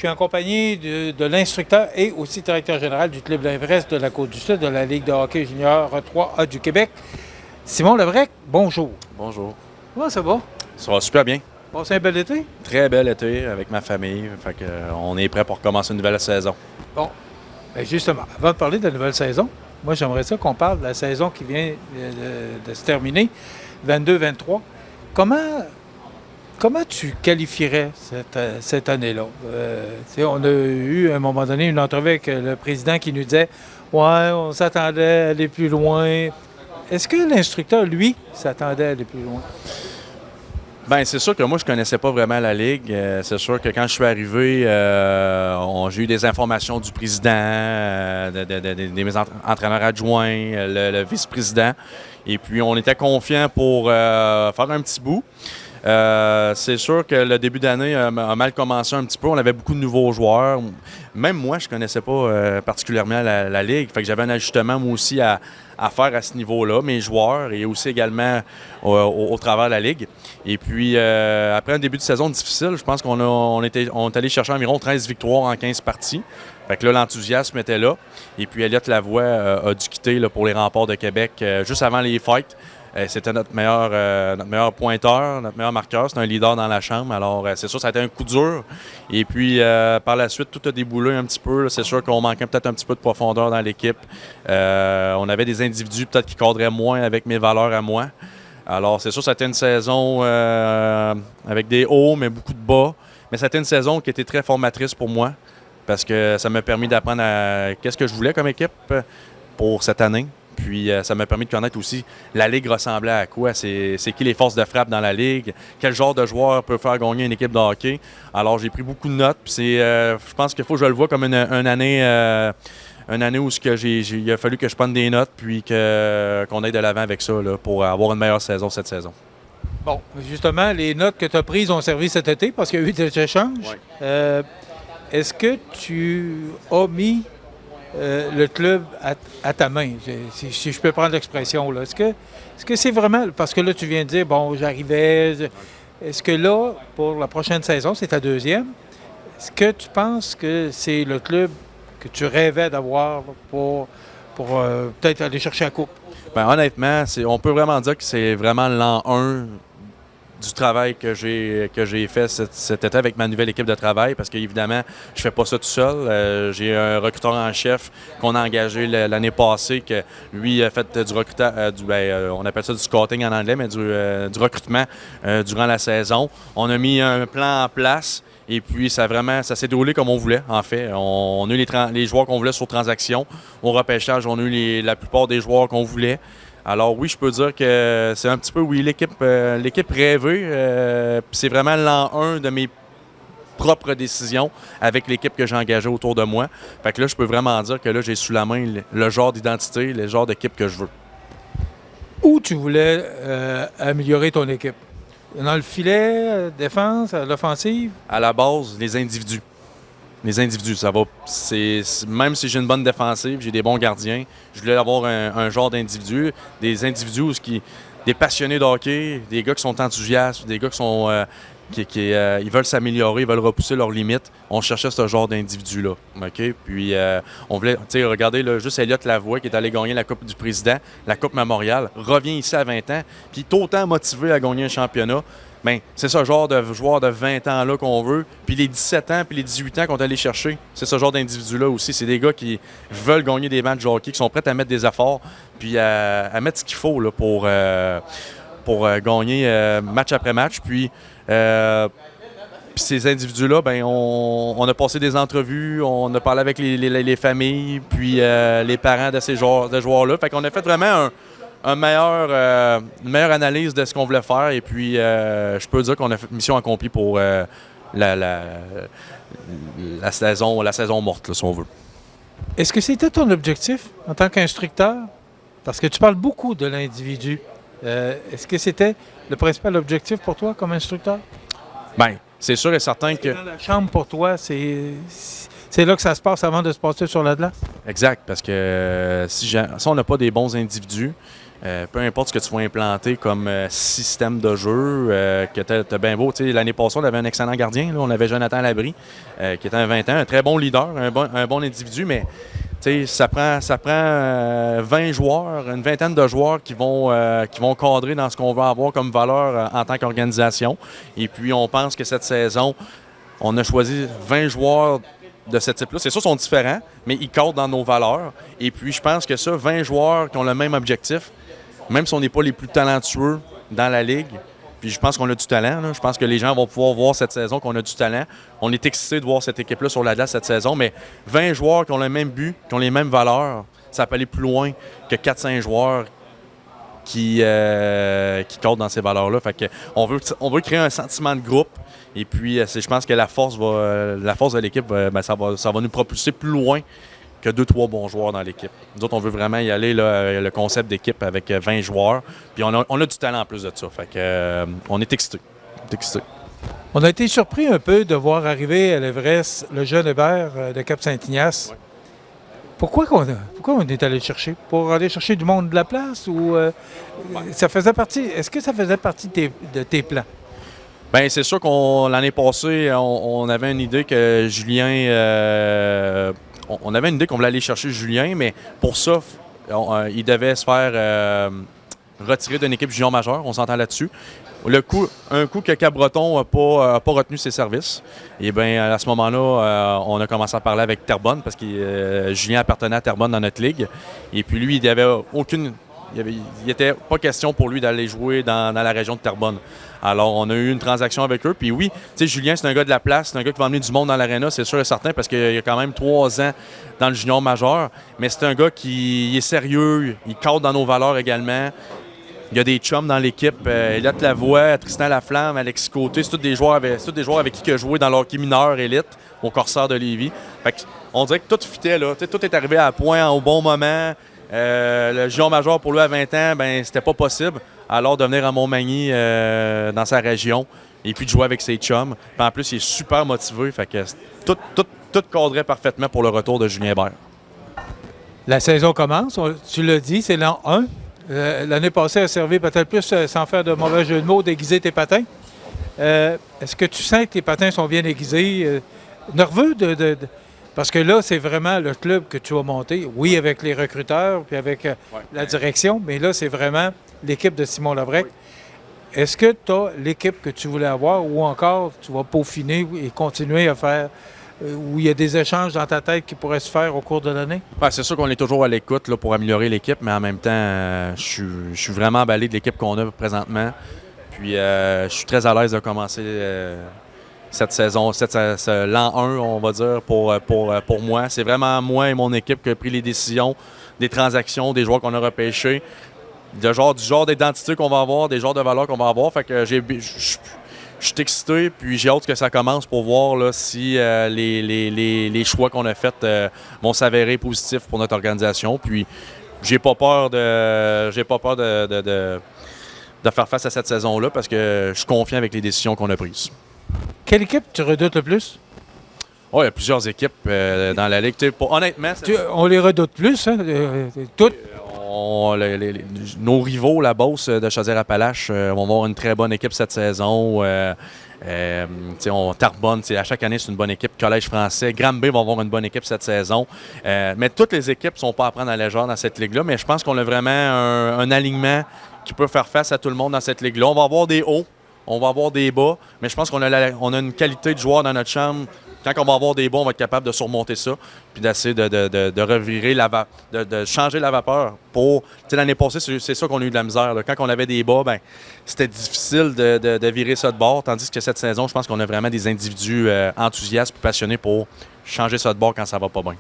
suis en compagnie de l'instructeur et aussi directeur général du Club l'Inverse de la Côte-du-Sud de la Ligue de hockey junior 3A du Québec. Simon Levrec, bonjour. Bonjour. Comment ça va? Ça va super bien. Passez un bel été? Très bel été avec ma famille. Fait que, on est prêt pour commencer une nouvelle saison. Bon, bien justement, avant de parler de la nouvelle saison, moi j'aimerais ça qu'on parle de la saison qui vient de se terminer, 22-23. Comment tu qualifierais cette année-là? On a eu à un moment donné une entrevue avec le président qui nous disait « Ouais, on s'attendait à aller plus loin ». Est-ce que l'instructeur, lui, s'attendait à aller plus loin? Bien, c'est sûr que moi, je connaissais pas vraiment la Ligue. C'est sûr que quand je suis arrivé, j'ai eu des informations du président, des mes entraîneurs adjoints, le vice-président. Et puis, on était confiants pour faire un petit bout. C'est sûr que le début d'année a mal commencé un petit peu. On avait beaucoup de nouveaux joueurs. Même moi, je ne connaissais pas particulièrement la Ligue. Fait que j'avais un ajustement, moi aussi, à faire à ce niveau-là, mes joueurs, et aussi également au travers de la Ligue. Et puis, après un début de saison difficile, je pense qu'on est allé chercher environ 13 victoires en 15 parties. Fait que là, l'enthousiasme était là. Et puis, Elliott Lavoie a dû quitter là, pour les Remparts de Québec juste avant les fêtes. C'était notre meilleur pointeur, notre meilleur marqueur. C'est un leader dans la chambre. Alors, c'est sûr, ça a été un coup dur. Et puis, par la suite, tout a déboulé un petit peu. C'est sûr qu'on manquait peut-être un petit peu de profondeur dans l'équipe. On avait des individus peut-être qui cadraient moins avec mes valeurs à moi. Alors, c'est sûr, ça a été une saison avec des hauts, mais beaucoup de bas. Mais ça a été une saison qui était très formatrice pour moi parce que ça m'a permis d'apprendre qu'est-ce que je voulais comme équipe pour cette année. Puis ça m'a permis de connaître aussi la Ligue ressemblait à quoi, c'est qui les forces de frappe dans la Ligue, quel genre de joueur peut faire gagner une équipe de hockey. Alors j'ai pris beaucoup de notes, puis je pense qu'il faut que je le vois comme une année où il a fallu que je prenne des notes, puis qu'on aille de l'avant avec ça là, pour avoir une meilleure saison cette saison. Bon, justement, les notes que tu as prises ont servi cet été parce qu'il y a eu des échanges. Oui. Est-ce que tu as mis le club à ta main, si je peux prendre l'expression, là. Est-ce que c'est vraiment... Parce que là, tu viens de dire, bon, j'arrivais... Est-ce que là, pour la prochaine saison, c'est ta deuxième, est-ce que tu penses que c'est le club que tu rêvais d'avoir pour peut-être aller chercher la coupe? Bien, honnêtement, on peut vraiment dire que c'est vraiment l'an 1 du travail que j'ai fait cet été avec ma nouvelle équipe de travail parce qu'évidemment, je fais pas ça tout seul. J'ai un recruteur en chef qu'on a engagé l'année passée que lui a fait du recrutement, on appelle ça du scouting en anglais, mais du recrutement durant la saison. On a mis un plan en place. Et puis, ça s'est déroulé comme on voulait, en fait. On a eu les joueurs qu'on voulait sur transaction. Au repêchage, on a eu la plupart des joueurs qu'on voulait. Alors oui, je peux dire que c'est un petit peu, oui, l'équipe rêvée. C'est vraiment l'an 1 de mes propres décisions avec l'équipe que j'ai engagée autour de moi. Fait que là, je peux vraiment dire que là, j'ai sous la main le genre d'identité, le genre d'équipe que je veux. Où tu voulais améliorer ton équipe? Dans le filet, défense, l'offensive? À la base, les individus. Les individus, ça va. Même si j'ai une bonne défensive, j'ai des bons gardiens, je voulais avoir un genre d'individus, des individus des passionnés de hockey, des gars qui sont enthousiastes, des gars qui sont ils veulent s'améliorer, ils veulent repousser leurs limites. On cherchait ce genre d'individus-là. OK? Puis on voulait, tu sais, regardez là, juste Elliott Lavoie qui est allé gagner la Coupe du Président, la Coupe Memorial, revient ici à 20 ans, puis est autant motivé à gagner un championnat. Bien, c'est ce genre de joueur de 20 ans-là qu'on veut. Puis les 17 ans puis les 18 ans qu'on est allé chercher, c'est ce genre d'individus-là aussi. C'est des gars qui veulent gagner des matchs de hockey, qui sont prêts à mettre des efforts, puis à mettre ce qu'il faut là, pour gagner match après match. Puis ces individus-là, ben on a passé des entrevues, on a parlé avec les familles, puis les parents de ces joueurs-là. Fait qu'on a fait vraiment une meilleure analyse de ce qu'on voulait faire. Et puis, je peux dire qu'on a fait mission accomplie pour la saison morte, là, si on veut. Est-ce que c'était ton objectif en tant qu'instructeur? Parce que tu parles beaucoup de l'individu. Est-ce que c'était le principal objectif pour toi comme instructeur? Bien, c'est sûr et certain que... Dans la chambre, pour toi, c'est là que ça se passe avant de se passer sur la glace? Exact, parce que si on n'a pas des bons individus, peu importe ce que tu vas implanter comme système de jeu, que tu as bien beau. L'année passée, on avait un excellent gardien. Là, on avait Jonathan Labrie, qui était un 20 ans, un très bon leader, un bon individu, mais ça prend 20 joueurs, une vingtaine de joueurs qui vont cadrer dans ce qu'on veut avoir comme valeur en tant qu'organisation. Et puis, on pense que cette saison, on a choisi 20 joueurs de ce type-là. C'est sûr, ils sont différents, mais ils cadrent dans nos valeurs. Et puis, je pense que ça, 20 joueurs qui ont le même objectif, même si on n'est pas les plus talentueux dans la Ligue, puis je pense qu'on a du talent. Là. Je pense que les gens vont pouvoir voir cette saison qu'on a du talent. On est excités de voir cette équipe-là sur la glace cette saison, mais 20 joueurs qui ont le même but, qui ont les mêmes valeurs, ça peut aller plus loin que 4-5 joueurs qui cadrent dans ces valeurs-là. Fait que on veut créer un sentiment de groupe. Et puis, je pense que la force de l'équipe, ça va nous propulser plus loin que 2-3 bons joueurs dans l'équipe. Nous autres, on veut vraiment y aller, là, le concept d'équipe avec 20 joueurs. Puis on a du talent en plus de ça. Fait que, on est excités. On a été surpris un peu de voir arriver à l'Everest le jeune Hébert de Cap-Saint-Ignace. Ouais. Pourquoi on est allé le chercher? Pour aller chercher du monde de la place? Ou ça faisait partie? Est-ce que ça faisait partie de tes plans? Bien, c'est sûr qu'on l'année passée, on avait une idée que Julien... on avait une idée qu'on voulait aller chercher Julien, mais pour ça, il devait se faire retirer d'une équipe junior majeure. On s'entend là-dessus. Un coup que Cap-Breton n'a pas retenu ses services, et bien à ce moment-là, on a commencé à parler avec Terrebonne parce que Julien appartenait à Terrebonne dans notre ligue. Et puis lui, il n'était pas question pour lui d'aller jouer dans la région de Terrebonne. Alors, on a eu une transaction avec eux. Puis oui, tu sais, Julien, c'est un gars de la place, c'est un gars qui va emmener du monde dans l'aréna, c'est sûr et certain, parce qu'il a quand même 3 ans dans le junior majeur. Mais c'est un gars qui est sérieux, il cadre dans nos valeurs également. Il y a des chums dans l'équipe. Elliott Lavoie, Tristan Laflamme, Alexis Côté, c'est tous des joueurs avec qui il a joué dans l'hockey mineur élite au Corsaire de Lévis. Fait on dirait que tout fitait, là. Tout est arrivé à point au bon moment. Le junior majeur pour lui à 20 ans, c'était pas possible. Alors de venir à Montmagny dans sa région et puis de jouer avec ses chums. Puis en plus, il est super motivé. Fait que tout cadrait parfaitement pour le retour de Julien Hébert. La saison commence, tu l'as dit, c'est l'an 1. L'année passée a servi peut-être plus, sans faire de mauvais jeu de mots, d'aiguiser tes patins. Est-ce que tu sens que tes patins sont bien aiguisés? Nerveux Parce que là, c'est vraiment le club que tu vas monter. Oui, avec les recruteurs puis avec la direction, mais là, c'est vraiment l'équipe de Simon Labrec. Oui. Est-ce que tu as l'équipe que tu voulais avoir ou encore tu vas peaufiner et continuer à faire où il y a des échanges dans ta tête qui pourraient se faire au cours de l'année? Bien, c'est sûr qu'on est toujours à l'écoute là, pour améliorer l'équipe, mais en même temps, je suis vraiment emballé de l'équipe qu'on a présentement. Puis je suis très à l'aise de commencer cette saison, l'an 1, on va dire, pour moi. C'est vraiment moi et mon équipe qui a pris les décisions des transactions, des joueurs qu'on a repêchés, du genre d'identité qu'on va avoir, des genres de valeurs qu'on va avoir. Fait que je suis excité, puis j'ai hâte que ça commence pour voir là, si les choix qu'on a faits vont s'avérer positifs pour notre organisation. Puis j'ai pas peur de faire face à cette saison-là parce que je suis confiant avec les décisions qu'on a prises. Quelle équipe tu redoutes le plus? Oh, il y a plusieurs équipes dans la Ligue. Honnêtement... on les redoute plus, hein? Toutes? Nos rivaux, la Beauce de Chaudière-Appalaches, vont avoir une très bonne équipe cette saison. Terrebonne, à chaque année, c'est une bonne équipe. Collège français. Granby va avoir une bonne équipe cette saison. Mais toutes les équipes ne sont pas à prendre à la légère dans cette ligue-là. Mais je pense qu'on a vraiment un alignement qui peut faire face à tout le monde dans cette ligue-là. On va avoir des hauts, on va avoir des bas. Mais je pense qu'on a une qualité de joueur dans notre chambre. Quand on va avoir des bas, on va être capable de surmonter ça puis d'essayer de revirer de changer la vapeur pour... L'année passée, c'est ça qu'on a eu de la misère. Là. Quand on avait des bas, c'était difficile de virer ça de bord. Tandis que cette saison, je pense qu'on a vraiment des individus enthousiastes et passionnés pour changer ça de bord quand ça va pas bien.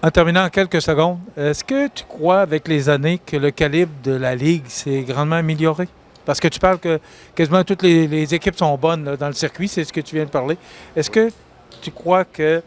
En terminant en quelques secondes, est-ce que tu crois avec les années que le calibre de la Ligue s'est grandement amélioré? Parce que tu parles que quasiment toutes les équipes sont bonnes là, dans le circuit, c'est ce que tu viens de parler. Est-ce que tu crois que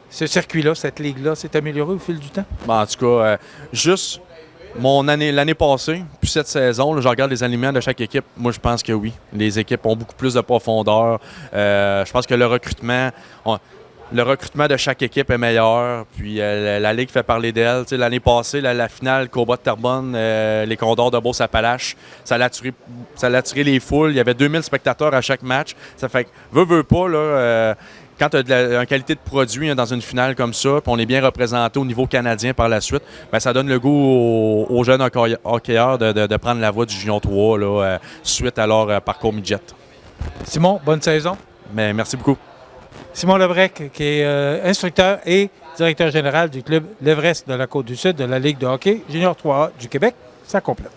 ce circuit-là, cette ligue-là, s'est amélioré au fil du temps? En tout cas, juste l'année passée, puis cette saison, là, je regarde les alignements de chaque équipe. Moi, je pense que oui. Les équipes ont beaucoup plus de profondeur. Je pense que le recrutement... Le recrutement de chaque équipe est meilleur. Puis la Ligue fait parler d'elle. L'année passée, la finale Combat de Terrebonne, les Condors de Beauce-Appalaches, ça a attiré les foules. Il y avait 2000 spectateurs à chaque match. Ça fait que, veut pas, là, quand tu as une qualité de produit dans une finale comme ça, puis on est bien représenté au niveau canadien par la suite, bien, ça donne le goût aux jeunes hockeyeurs de prendre la voie du Junior 3 là, suite à leur parcours midget. Simon, bonne saison. Mais merci beaucoup. Simon Lebrec, qui est instructeur et directeur général du club L'Everest de la Côte-du-Sud de la Ligue de hockey Junior 3A du Québec. Ça complète.